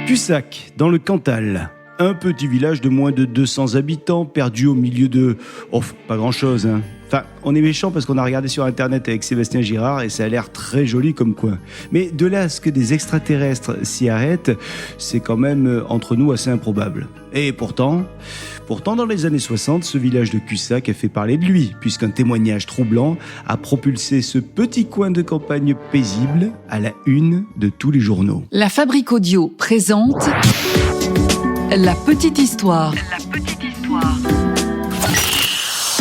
Cussac, dans le Cantal. Un petit village de moins de 200 habitants, perdu au milieu de... Oh, pas grand-chose, hein. Enfin, on est méchant parce qu'on a regardé sur Internet avec Sébastien Girard et ça a l'air très joli comme coin. Mais de là à ce que des extraterrestres s'y arrêtent, c'est quand même, entre nous, assez improbable. Et pourtant, dans les années 60, ce village de Cussac a fait parler de lui, puisqu'un témoignage troublant a propulsé ce petit coin de campagne paisible à la une de tous les journaux. La Fabrique Audio présente La Petite Histoire.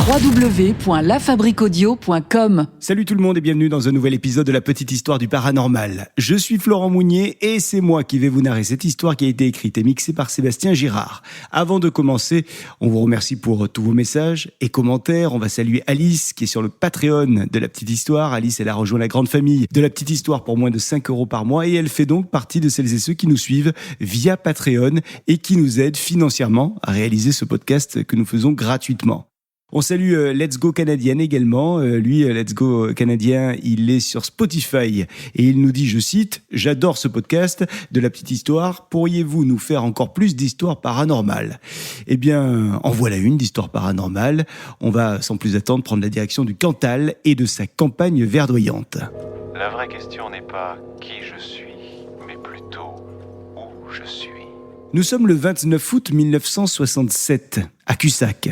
www.lafabriqueaudio.com. Salut tout le monde et bienvenue dans un nouvel épisode de La Petite Histoire du Paranormal. Je suis Florent Mounier et c'est moi qui vais vous narrer cette histoire qui a été écrite et mixée par Sébastien Girard. Avant de commencer, on vous remercie pour tous vos messages et commentaires. On va saluer Alice qui est sur le Patreon de La Petite Histoire. Alice, elle a rejoint la grande famille de La Petite Histoire pour moins de 5 € par mois et elle fait donc partie de celles et ceux qui nous suivent via Patreon et qui nous aident financièrement à réaliser ce podcast que nous faisons gratuitement. On salue Let's Go Canadien également. Lui, Let's Go Canadien, il est sur Spotify et il nous dit, je cite, « J'adore ce podcast de La Petite Histoire. Pourriez-vous nous faire encore plus d'histoires paranormales ?» Eh bien, en voilà une d'histoire paranormale. On va, sans plus attendre, prendre la direction du Cantal et de sa campagne verdoyante. La vraie question n'est pas qui je suis, mais plutôt où je suis. Nous sommes le 29 août 1967 à Cussac.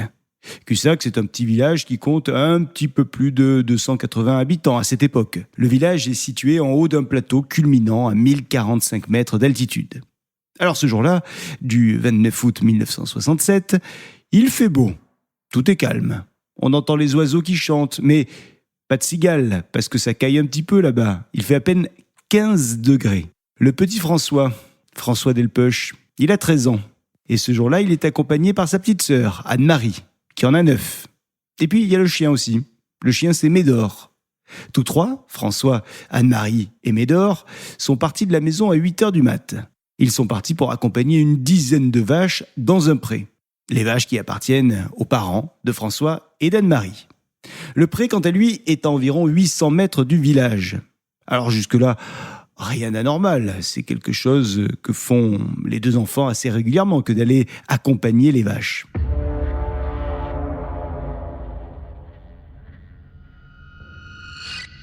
Cussac, c'est un petit village qui compte un petit peu plus de 280 habitants à cette époque. Le village est situé en haut d'un plateau culminant à 1045 mètres d'altitude. Alors ce jour-là, du 29 août 1967, il fait beau. Tout est calme. On entend les oiseaux qui chantent, mais pas de cigales, parce que ça caille un petit peu là-bas. Il fait à peine 15 degrés. Le petit François Delpeuch, il a 13 ans. Et ce jour-là, il est accompagné par sa petite sœur, Anne-Marie, qui en a 9. Et puis, il y a le chien aussi. Le chien, c'est Médor. Tous trois, François, Anne-Marie et Médor, sont partis de la maison à 8h du mat. Ils sont partis pour accompagner une dizaine de vaches dans un pré. Les vaches qui appartiennent aux parents de François et d'Anne-Marie. Le pré, quant à lui, est à environ 800 mètres du village. Alors jusque-là, rien d'anormal. C'est quelque chose que font les deux enfants assez régulièrement que d'aller accompagner les vaches.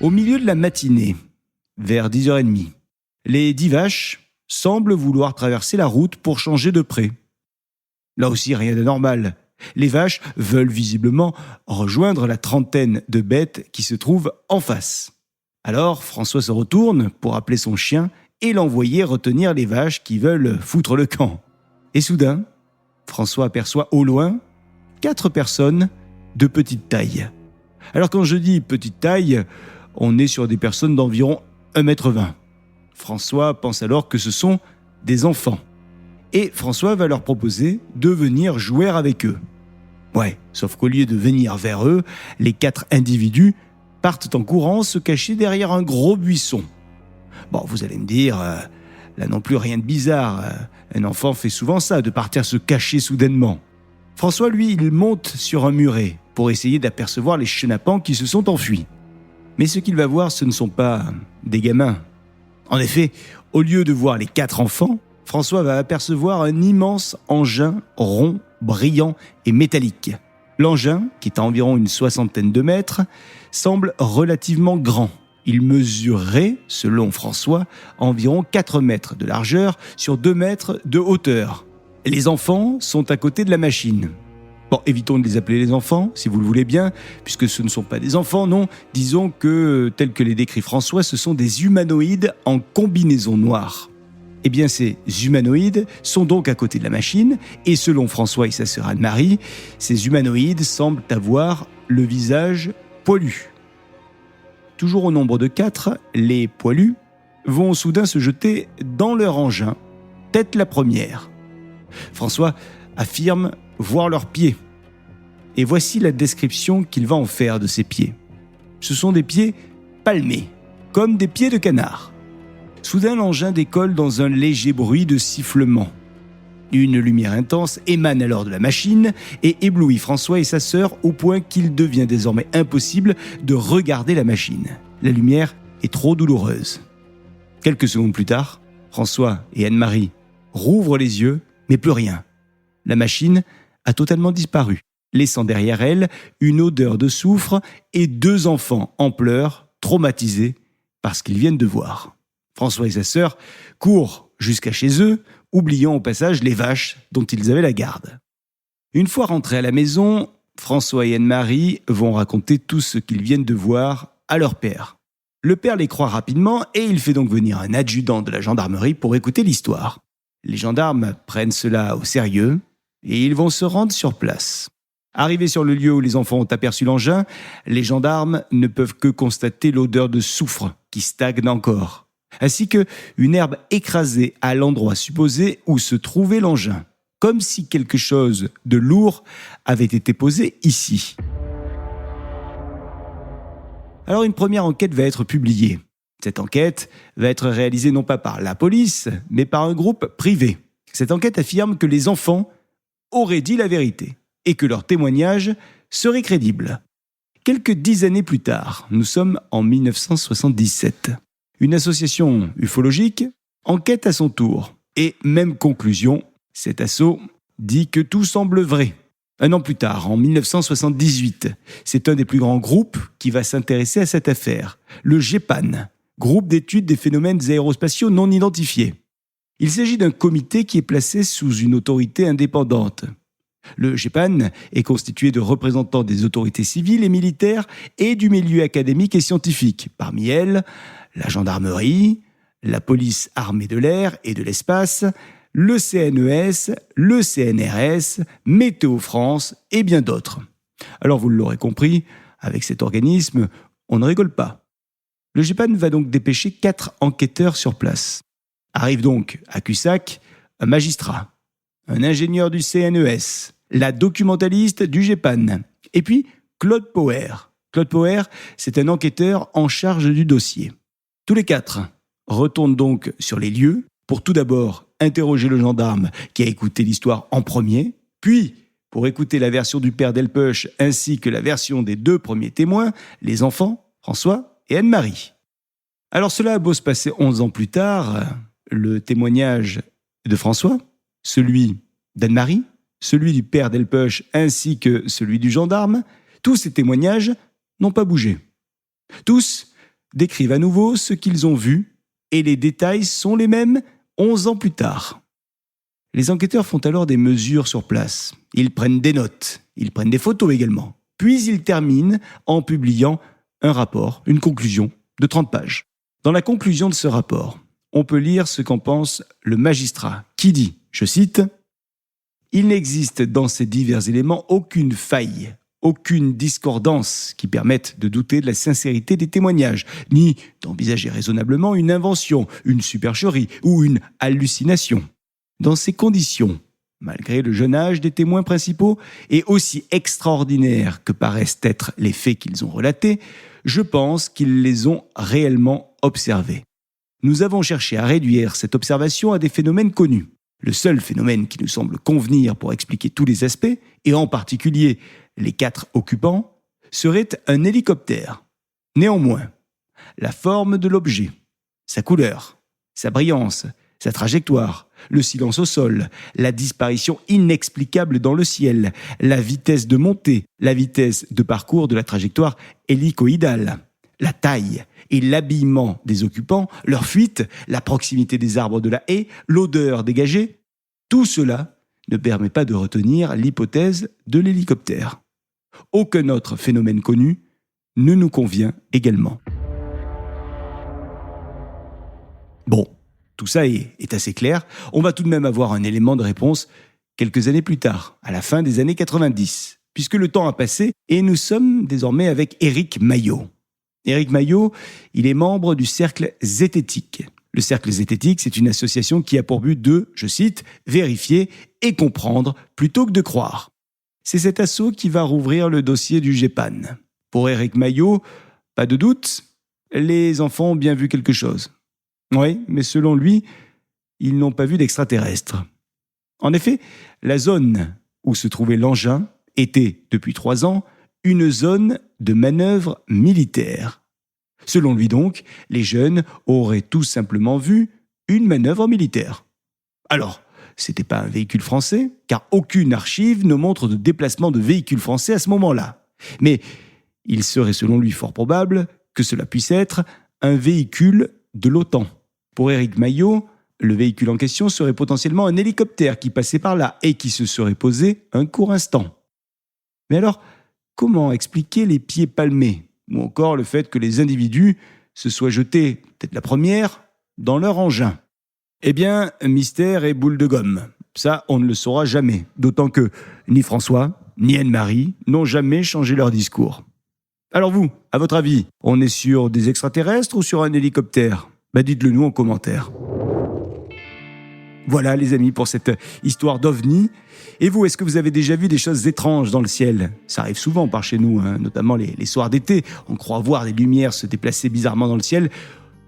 Au milieu de la matinée, vers 10h30, les 10 vaches semblent vouloir traverser la route pour changer de pré. Là aussi, rien d'anormal. Les vaches veulent visiblement rejoindre la trentaine de bêtes qui se trouvent en face. Alors, François se retourne pour appeler son chien et l'envoyer retenir les vaches qui veulent foutre le camp. Et soudain, François aperçoit au loin 4 personnes de petite taille. Alors quand je dis petite taille, on est sur des personnes d'environ 1m20. François pense alors que ce sont des enfants. Et François va leur proposer de venir jouer avec eux. Ouais, sauf qu'au lieu de venir vers eux, les 4 individus partent en courant se cacher derrière un gros buisson. Bon, vous allez me dire, là non plus rien de bizarre. Un enfant fait souvent ça, de partir se cacher soudainement. François, lui, il monte sur un muret pour essayer d'apercevoir les chenapans qui se sont enfuis. Mais ce qu'il va voir, ce ne sont pas des gamins. En effet, au lieu de voir les 4 enfants, François va apercevoir un immense engin rond, brillant et métallique. L'engin, qui est à environ une 60aine de mètres, semble relativement grand. Il mesurerait, selon François, environ 4 mètres de largeur sur 2 mètres de hauteur. Les enfants sont à côté de la machine. Bon, évitons de les appeler les enfants, si vous le voulez bien, puisque ce ne sont pas des enfants, non. Disons que, tel que les décrit François, ce sont des humanoïdes en combinaison noire. Eh bien, ces humanoïdes sont donc à côté de la machine, et selon François et sa sœur Anne-Marie, ces humanoïdes semblent avoir le visage poilu. Toujours au nombre de 4, les poilus vont soudain se jeter dans leur engin, tête la première. François affirme voir leurs pieds. Et voici la description qu'il va en faire de ces pieds. Ce sont des pieds palmés, comme des pieds de canard. Soudain, l'engin décolle dans un léger bruit de sifflement. Une lumière intense émane alors de la machine et éblouit François et sa sœur au point qu'il devient désormais impossible de regarder la machine. La lumière est trop douloureuse. Quelques secondes plus tard, François et Anne-Marie rouvre les yeux, mais plus rien. La machine a totalement disparu, laissant derrière elle une odeur de soufre et 2 enfants en pleurs, traumatisés par ce qu'ils viennent de voir. François et sa sœur courent jusqu'à chez eux, oubliant au passage les vaches dont ils avaient la garde. Une fois rentrés à la maison, François et Anne-Marie vont raconter tout ce qu'ils viennent de voir à leur père. Le père les croit rapidement et il fait donc venir un adjudant de la gendarmerie pour écouter l'histoire. Les gendarmes prennent cela au sérieux et ils vont se rendre sur place. Arrivés sur le lieu où les enfants ont aperçu l'engin, les gendarmes ne peuvent que constater l'odeur de soufre qui stagne encore, ainsi qu'une herbe écrasée à l'endroit supposé où se trouvait l'engin, comme si quelque chose de lourd avait été posé ici. Alors une première enquête va être publiée. Cette enquête va être réalisée non pas par la police, mais par un groupe privé. Cette enquête affirme que les enfants auraient dit la vérité et que leur témoignage serait crédible. Quelques 10 années plus tard, nous sommes en 1977. Une association ufologique enquête à son tour. Et même conclusion, cet assaut dit que tout semble vrai. Un an plus tard, en 1978, c'est un des plus grands groupes qui va s'intéresser à cette affaire, le GEPAN, groupe d'études des phénomènes aérospatiaux non identifiés. Il s'agit d'un comité qui est placé sous une autorité indépendante. Le GEPAN est constitué de représentants des autorités civiles et militaires et du milieu académique et scientifique. Parmi elles, la gendarmerie, la police armée de l'air et de l'espace, le CNES, le CNRS, Météo France et bien d'autres. Alors vous l'aurez compris, avec cet organisme, on ne rigole pas. Le GEPAN va donc dépêcher 4 enquêteurs sur place. Arrive donc à Cussac un magistrat, un ingénieur du CNES, la documentaliste du GEPAN, et puis Claude Poher. Claude Poher, c'est un enquêteur en charge du dossier. Tous les 4 retournent donc sur les lieux pour tout d'abord interroger le gendarme qui a écouté l'histoire en premier, puis pour écouter la version du père Delpech ainsi que la version des 2 premiers témoins, les enfants, François et Anne-Marie. Alors cela a beau se passer 11 ans plus tard, le témoignage de François, celui d'Anne-Marie, celui du père Delpech ainsi que celui du gendarme, tous ces témoignages n'ont pas bougé. Tous décrivent à nouveau ce qu'ils ont vu et les détails sont les mêmes 11 ans plus tard. Les enquêteurs font alors des mesures sur place. Ils prennent des notes, ils prennent des photos également. Puis ils terminent en publiant un rapport, une conclusion de 30 pages. Dans la conclusion de ce rapport, on peut lire ce qu'en pense le magistrat, qui dit, je cite, « Il n'existe dans ces divers éléments aucune faille, aucune discordance qui permette de douter de la sincérité des témoignages, ni d'envisager raisonnablement une invention, une supercherie ou une hallucination. Dans ces conditions, malgré le jeune âge des témoins principaux et aussi extraordinaires que paraissent être les faits qu'ils ont relatés, je pense qu'ils les ont réellement observés. Nous avons cherché à réduire cette observation à des phénomènes connus. Le seul phénomène qui nous semble convenir pour expliquer tous les aspects, et en particulier les 4 occupants, serait un hélicoptère. Néanmoins, la forme de l'objet, sa couleur, sa brillance, sa trajectoire, le silence au sol, la disparition inexplicable dans le ciel, la vitesse de montée, la vitesse de parcours de la trajectoire hélicoïdale, la taille et l'habillement des occupants, leur fuite, la proximité des arbres de la haie, l'odeur dégagée, tout cela ne permet pas de retenir l'hypothèse de l'hélicoptère. Aucun autre phénomène connu ne nous convient également. Bon, tout ça est assez clair. On va tout de même avoir un élément de réponse quelques années plus tard, à la fin des années 90, puisque le temps a passé et nous sommes désormais avec Éric Maillot. Éric Maillot, il est membre du Cercle Zététique. Le Cercle Zététique, c'est une association qui a pour but de, je cite, « vérifier et comprendre plutôt que de croire ». C'est cet asso qui va rouvrir le dossier du GEPAN. Pour Éric Maillot, pas de doute, les enfants ont bien vu quelque chose. Oui, mais selon lui, ils n'ont pas vu d'extraterrestres. En effet, la zone où se trouvait l'engin était, depuis 3 ans, une zone de manœuvre militaire. Selon lui donc, les jeunes auraient tout simplement vu une manœuvre militaire. Alors, c'était pas un véhicule français, car aucune archive ne montre de déplacement de véhicules français à ce moment-là. Mais il serait selon lui fort probable que cela puisse être un véhicule de l'OTAN. Pour Éric Maillot, le véhicule en question serait potentiellement un hélicoptère qui passait par là et qui se serait posé un court instant. Mais alors, comment expliquer les pieds palmés, ou encore le fait que les individus se soient jetés, peut-être la première, dans leur engin? Eh bien, mystère et boule de gomme. Ça, on ne le saura jamais. D'autant que ni François, ni Anne-Marie n'ont jamais changé leur discours. Alors vous, à votre avis, on est sur des extraterrestres ou sur un hélicoptère ? Dites-le nous en commentaire. Voilà les amis pour cette histoire d'OVNI. Et vous, est-ce que vous avez déjà vu des choses étranges dans le ciel ? Ça arrive souvent par chez nous, notamment les soirs d'été. On croit voir des lumières se déplacer bizarrement dans le ciel.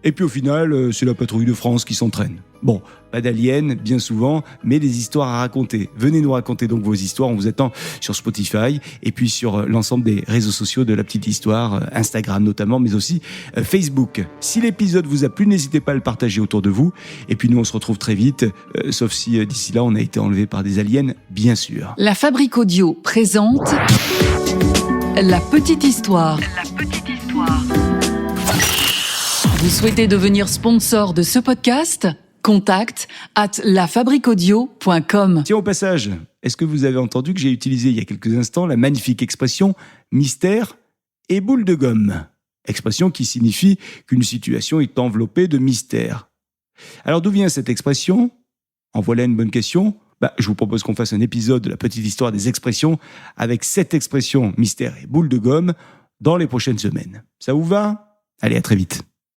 Et puis au final, c'est la patrouille de France qui s'entraîne. Bon, pas d'aliens, bien souvent, mais des histoires à raconter. Venez nous raconter donc vos histoires, on vous attend sur Spotify et puis sur l'ensemble des réseaux sociaux de La Petite Histoire, Instagram notamment, mais aussi Facebook. Si l'épisode vous a plu, n'hésitez pas à le partager autour de vous. Et puis nous, on se retrouve très vite, sauf si d'ici là, on a été enlevé par des aliens, bien sûr. La Fabrique Audio présente La Petite Histoire. La Petite Histoire. Vous souhaitez devenir sponsor de ce podcast ? Contact @lafabriqueaudio.com. Tiens, au passage, est-ce que vous avez entendu que j'ai utilisé il y a quelques instants la magnifique expression « mystère et boule de gomme ». Expression qui signifie qu'une situation est enveloppée de mystère. Alors d'où vient cette expression ? En voilà une bonne question. Je vous propose qu'on fasse un épisode de La Petite Histoire des expressions avec cette expression « mystère et boule de gomme » dans les prochaines semaines. Ça vous va ? Allez, à très vite.